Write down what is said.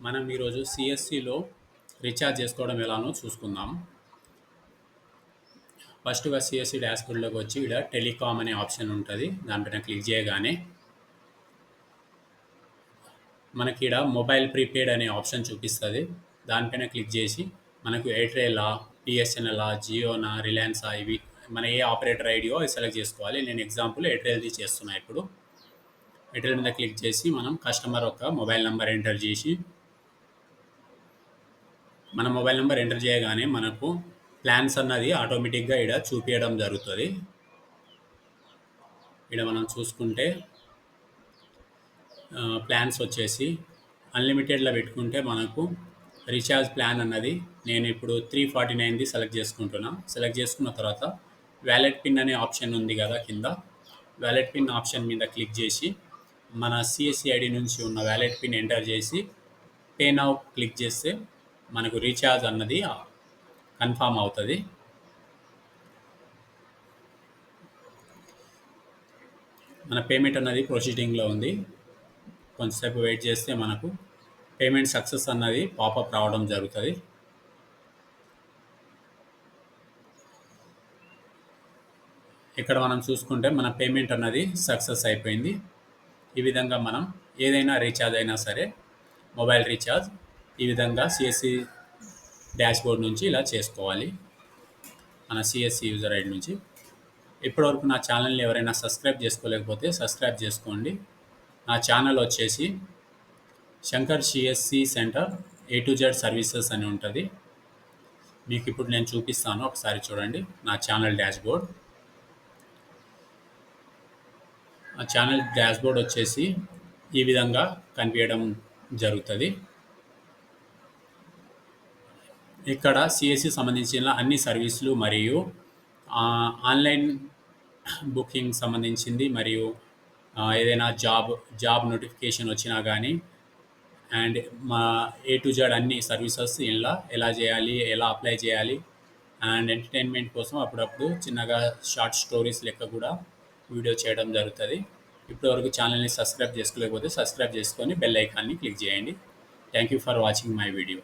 మనం ఈరోజు సిఎస్సిలో రీఛార్జ్ చేసుకోవడం ఎలానో చూసుకుందాం. ఫస్ట్‌గా సిఎస్సి డాష్‌బోర్డ్‌లోకి వచ్చి ఈడ టెలికామ్ అనే ఆప్షన్ ఉంటుంది. దానిపైన క్లిక్ చేయగానే మనకి ఈడ మొబైల్ ప్రీపెయిడ్ అనే ఆప్షన్ చూపిస్తుంది. దానిపైన క్లిక్ చేసి మనకు ఎయిర్టెలా, బిఎస్ఎన్ఎలా, జియోనా, రిలయన్సా ఇవి మన ఏ ఆపరేటర్ ఐడియో అది సెలెక్ట్ చేసుకోవాలి. నేను ఎగ్జాంపుల్ ఎయిర్టెల్ది చేస్తున్నా. ఇప్పుడు ఎయిర్టెల్ మీద క్లిక్ చేసి మనం కస్టమర్ యొక్క మొబైల్ నెంబర్ ఎంటర్ చేసి మన మొబైల్ నెంబర్ ఎంటర్ చేయగానే మనకు ప్లాన్స్ అన్నది ఆటోమేటిక్గా ఇక్కడ చూపించడం జరుగుతుంది. ఇక్కడ మనం చూసుకుంటే ప్లాన్స్ వచ్చేసి అన్లిమిటెడ్లో పెట్టుకుంటే మనకు రీఛార్జ్ ప్లాన్ అన్నది నేను ఇప్పుడు 349ది సెలెక్ట్ చేసుకుంటున్నా. సెలెక్ట్ చేసుకున్న తర్వాత వ్యాలెట్ పిన్ అనే ఆప్షన్ ఉంది కదా కింద, వ్యాలెట్ పిన్ ఆప్షన్ మీద క్లిక్ చేసి మన సిఎస్సి ఐడి నుంచి ఉన్న వ్యాలెట్ పిన్ ఎంటర్ చేసి పే నౌ క్లిక్ చేస్తే మనకు రీఛార్జ్ అన్నది కన్ఫామ్ అవుతుంది. మన పేమెంట్ అన్నది ప్రొసీడింగ్లో ఉంది. కొంచెంసేపు వెయిట్ చేస్తే మనకు పేమెంట్ సక్సెస్ అన్నది పాపప్ రావడం జరుగుతుంది. ఇక్కడ మనం చూసుకుంటే మన పేమెంట్ అన్నది సక్సెస్ అయిపోయింది. ఈ విధంగా మనం ఏదైనా రీఛార్జ్ అయినా సరే మొబైల్ రీఛార్జ్ ఈ విధంగా సిఎస్సి డాష్బోర్డ్ నుంచి ఇలా చేసుకోవాలి. మన సిఎస్సి యూజర్ ఐడి నుంచి. ఇప్పటివరకు నా ఛానల్ని ఎవరైనా సబ్స్క్రైబ్ చేసుకోలేకపోతే సబ్స్క్రైబ్ చేసుకోండి. నా ఛానల్ వచ్చేసి Shankar CSC center A to Z services అని ఉంటుంది. మీకు ఇప్పుడు నేను చూపిస్తాను, ఒకసారి చూడండి. నా ఛానల్ డాష్బోర్డ్. ఆ ఛానల్ డాష్బోర్డ్ వచ్చేసి ఈ విధంగా కనిపించడం జరుగుతుంది. ఇక్కడ సిఎస్సి సంబంధించిన అన్ని సర్వీసులు మరియు ఆన్లైన్ బుకింగ్ సంబంధించింది మరియు ఏదైనా జాబ్ నోటిఫికేషన్ వచ్చినా కానీ అండ్ మా A to Z అన్ని సర్వీసెస్ ఇలా ఎలా చేయాలి, ఎలా అప్లై చేయాలి అండ్ ఎంటర్టైన్మెంట్ కోసం అప్పుడప్పుడు చిన్నగా షార్ట్ స్టోరీస్ లెక్క కూడా వీడియో చేయడం జరుగుతుంది. ఇప్పటివరకు ఛానల్ని సబ్స్క్రైబ్ చేసుకోలేకపోతే సబ్స్క్రైబ్ చేసుకొని బెల్ ఐకాన్ని క్లిక్ చేయండి. Thank you for watching my video.